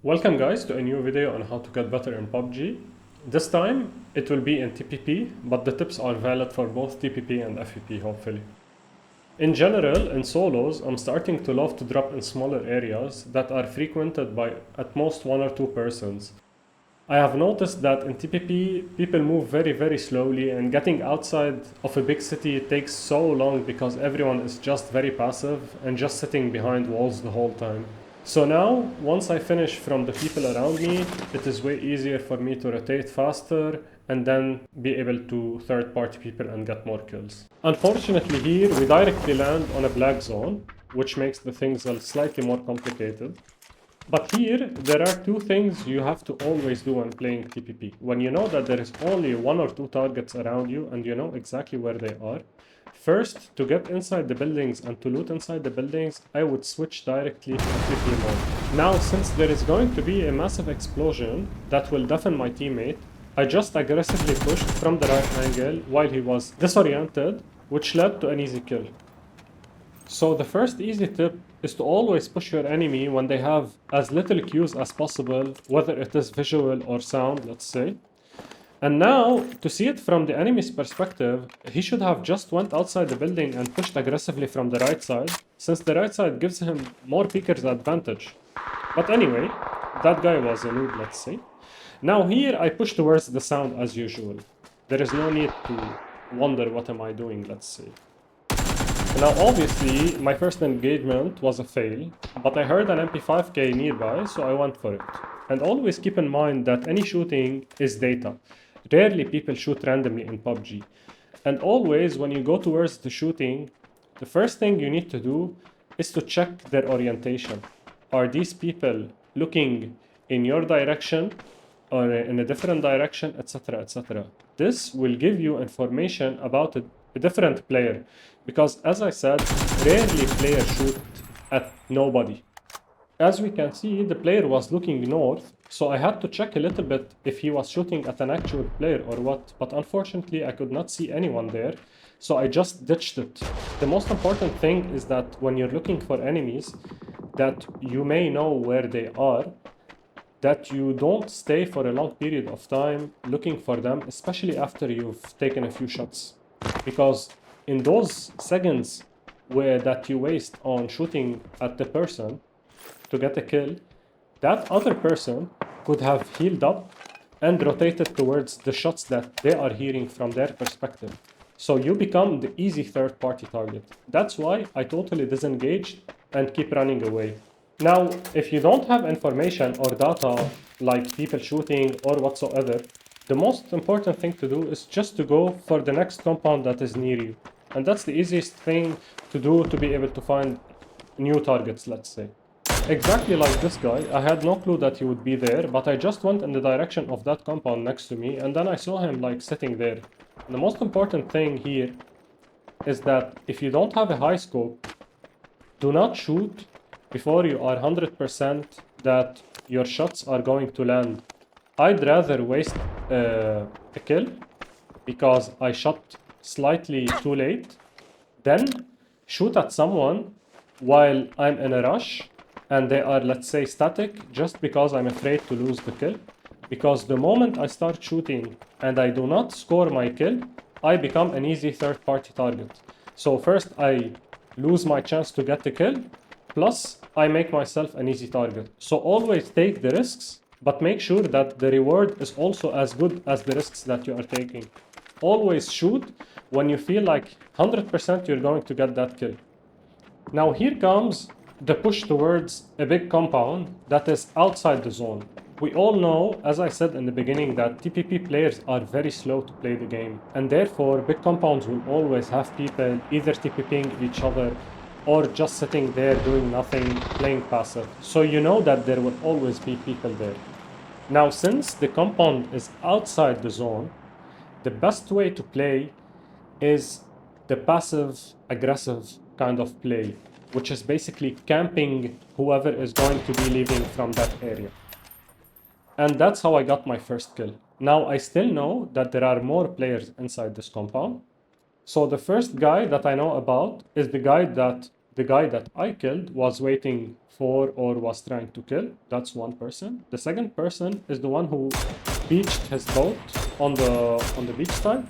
Welcome guys to a new video on how to get better in PUBG. This time it will be in TPP, but the tips are valid for both TPP and FPP hopefully. In general, in solos, I'm starting to love to drop in smaller areas that are frequented by at most 1 or 2 persons. I have noticed that in TPP, people move very slowly, and getting outside of a big city takes so long because everyone is just very passive and just sitting behind walls the whole time. So now, once I finish from the people around me, it is way easier for me to rotate faster and then be able to third-party people and get more kills. Unfortunately here, we directly land on a black zone, which makes the things slightly more complicated. But here, there are 2 things you have to always do when playing TPP. When you know that there is only 1 or 2 targets around you and you know exactly where they are, first, to get inside the buildings and to loot inside the buildings, I would switch directly to FPP mode. Now, since there is going to be a massive explosion that will deafen my teammate, I just aggressively pushed from the right angle while he was disoriented, which led to an easy kill. So the first easy tip is to always push your enemy when they have as little cues as possible, whether it is visual or sound, let's say. And now, to see it from the enemy's perspective, he should have just went outside the building and pushed aggressively from the right side, since the right side gives him more peeker's advantage. But anyway, that guy was a noob, let's say. Now here, I push towards the sound as usual. There is no need to wonder what am I doing, let's say. Now obviously, my first engagement was a fail, but I heard an MP5K nearby, so I went for it. And always keep in mind that any shooting is data. Rarely people shoot randomly in PUBG. And always when you go towards the shooting, the first thing you need to do is to check their orientation. Are these people looking in your direction or in a different direction, etc, etc. This will give you information about a different player. Because as I said, rarely players shoot at nobody. As we can see, the player was looking north, so I had to check a little bit if he was shooting at an actual player or what, but unfortunately I could not see anyone there, so I just ditched it. The most important thing is that when you're looking for enemies, that you may know where they are, that you don't stay for a long period of time looking for them, especially after you've taken a few shots. Because in those seconds that you waste on shooting at the person to get a kill, that other person could have healed up and rotated towards the shots that they are hearing from their perspective. So you become the easy third-party target. That's why I totally disengaged and keep running away. Now, if you don't have information or data like people shooting or whatsoever, the most important thing to do is just to go for the next compound that is near you. And that's the easiest thing to do to be able to find new targets, let's say. Exactly like this guy, I had no clue that he would be there, but I just went in the direction of that compound next to me, and then I saw him like sitting there. And the most important thing here is that if you don't have a high scope, do not shoot before you are 100% that your shots are going to land. I'd rather waste a kill because I shot slightly too late than shoot at someone while I'm in a rush and they are, let's say, static just because I'm afraid to lose the kill. Because the moment I start shooting and I do not score my kill, I become an easy third-party target. So first I lose my chance to get the kill, plus I make myself an easy target. So always take the risks, but make sure that the reward is also as good as the risks that you are taking. Always shoot when you feel like 100% you're going to get that kill. Now here comes the push towards a big compound that is outside the zone. We all know, as I said in the beginning, that TPP players are very slow to play the game, and therefore big compounds will always have people either TPPing each other or just sitting there doing nothing, playing passive. So you know that there will always be people there. Now, since the compound is outside the zone, the best way to play is the passive-aggressive kind of play, which is basically camping whoever is going to be leaving from that area. And that's how I got my first kill. Now, I still know that there are more players inside this compound. So the first guy that I know about is the guy that the guy that I killed was waiting for or was trying to kill. That's one person. The second person is the one who beached his boat on the beach side,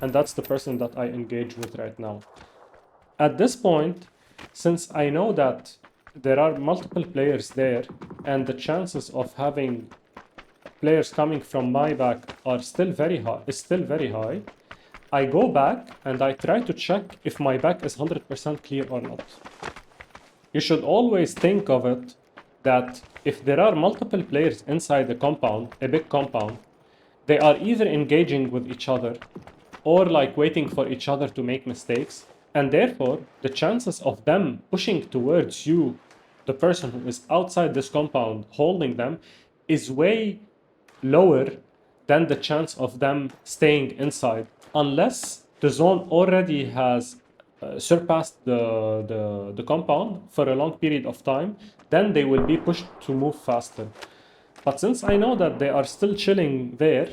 and that's the person that I engage with right now. At this point, since I know that there are multiple players there and the chances of having players coming from my back are still very high, I go back and I try to check if my back is 100% clear or not. You should always think of it that if there are multiple players inside the compound, a big compound, they are either engaging with each other or like waiting for each other to make mistakes, and therefore the chances of them pushing towards you, the person who is outside this compound holding them, is way lower than the chance of them staying inside, unless the zone already has surpassed the compound for a long period of time. Then they will be pushed to move faster. But since I know that they are still chilling there,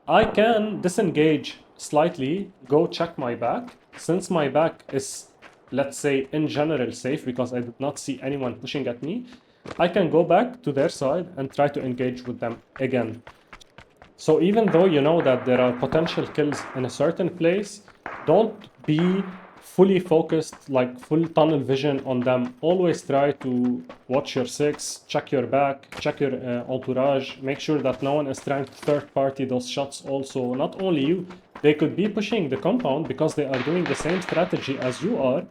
I can disengage slightly, go check my back. Since my back is, let's say, in general safe because I did not see anyone pushing at me, I can go back to their side and try to engage with them again. So even though you know that there are potential kills in a certain place, don't be fully focused, like full tunnel vision on them. Always try to watch your six, check your back, check your entourage, make sure that no one is trying to third party those shots also. Not only you, they could be pushing the compound because they are doing the same strategy as you are,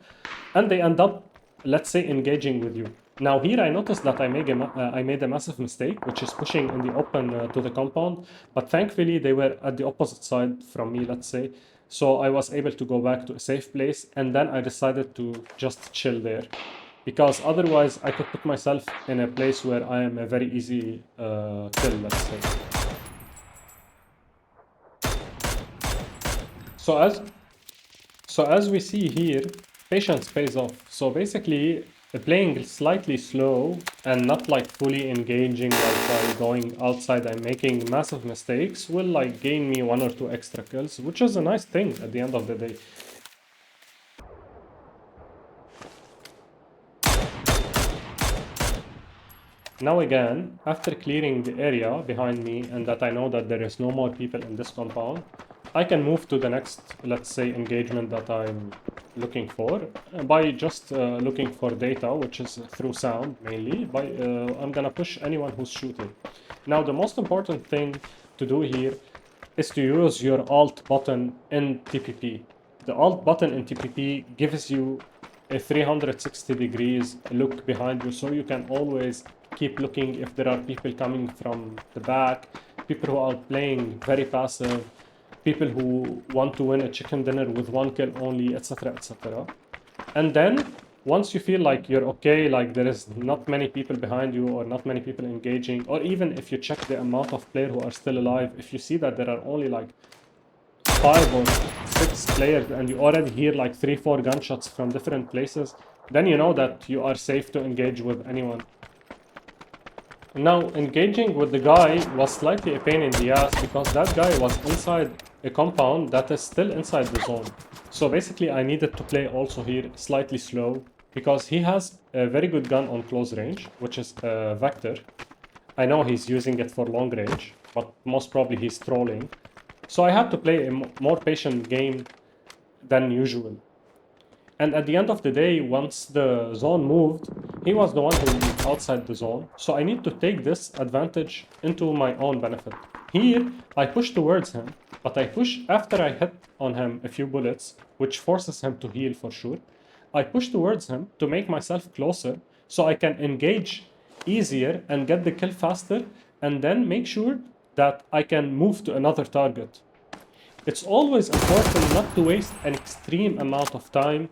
and they end up, let's say, engaging with you. Now here I noticed that I made a massive mistake, which is pushing in the open to the compound, but thankfully they were at the opposite side from me, let's say. So I was able to go back to a safe place, and then I decided to just chill there. Because otherwise I could put myself in a place where I am a very easy kill, let's say. So as we see here, patience pays off. So basically, playing slightly slow and not like fully engaging, like by going outside and making massive mistakes, will like gain me 1 or 2 extra kills, which is a nice thing at the end of the day. Now again, after clearing the area behind me and that I know that there is no more people in this compound, I can move to the next, let's say, engagement that I'm looking for by just looking for data, which is through sound mainly. I'm gonna push anyone who's shooting. Now the most important thing to do here is to use your alt button in TPP. The alt button in TPP gives you a 360 degrees look behind you, so you can always keep looking if there are people coming from the back, people who are playing very passive, people who want to win a chicken dinner with 1 kill only, etc, etc. And then once you feel like you're okay, like there is not many people behind you or not many people engaging, or even if you check the amount of players who are still alive, if you see that there are only like 5 or 6 players and you already hear like 3-4 gunshots from different places, then you know that you are safe to engage with anyone. Now, engaging with the guy was slightly a pain in the ass because that guy was inside a compound that is still inside the zone. So basically I needed to play also here slightly slow because he has a very good gun on close range, which is a Vector. I know he's using it for long range, but most probably he's trolling. So I had to play a more patient game than usual. And at the end of the day, once the zone moved, he was the one who was outside the zone. So I need to take this advantage into my own benefit. Here, I push towards him, but I push after I hit on him a few bullets, which forces him to heal for sure. I push towards him to make myself closer so I can engage easier and get the kill faster, and then make sure that I can move to another target. It's always important not to waste an extreme amount of time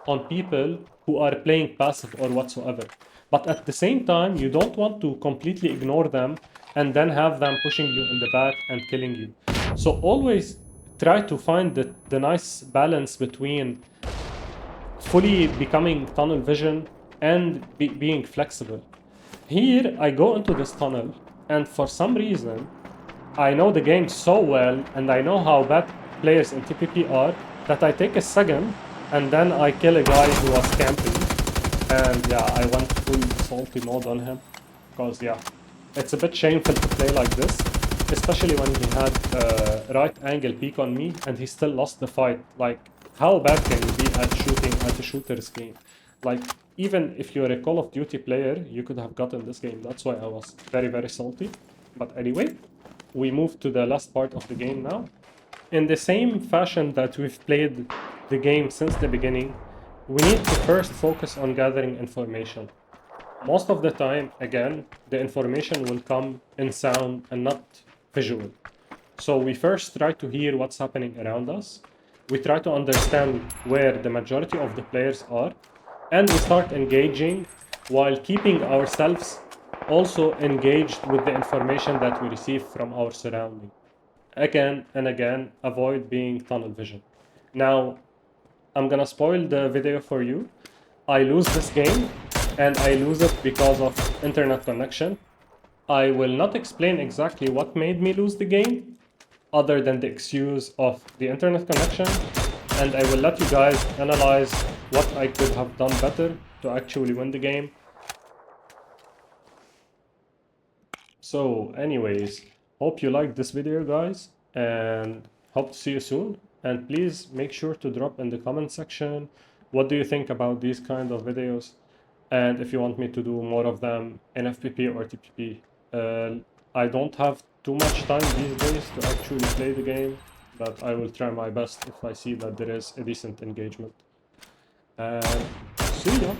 on people who are playing passive or whatsoever. But at the same time, you don't want to completely ignore them and then have them pushing you in the back and killing you. So always try to find the nice balance between fully becoming tunnel vision and being flexible. Here, I go into this tunnel, and for some reason, I know the game so well, and I know how bad players in TPP are, that I take a second, and then I kill a guy who was camping. And yeah, I went full salty mode on him. Because yeah, it's a bit shameful to play like this. Especially when he had right angle peek on me and he still lost the fight. Like, how bad can you be at shooting at a shooter's game? Like, even if you're a Call of Duty player, you could have gotten this game. That's why I was very, very salty. But anyway, we move to the last part of the game now. In the same fashion that we've played the game since the beginning, we need to first focus on gathering information. Most of the time, again, the information will come in sound and not visual. So we first try to hear what's happening around us. We try to understand where the majority of the players are. And we start engaging while keeping ourselves also engaged with the information that we receive from our surrounding. Again and again, avoid being tunnel vision. Now, I'm gonna spoil the video for you. I lose this game, and I lose it because of internet connection. I will not explain exactly what made me lose the game, other than the excuse of the internet connection, and I will let you guys analyze what I could have done better to actually win the game. So anyways, hope you liked this video, guys, and hope to see you soon. And please make sure to drop in the comment section what do you think about these kind of videos, and if you want me to do more of them in FPP or TPP. I don't have too much time these days to actually play the game, but I will try my best if I see that there is a decent engagement. And see ya!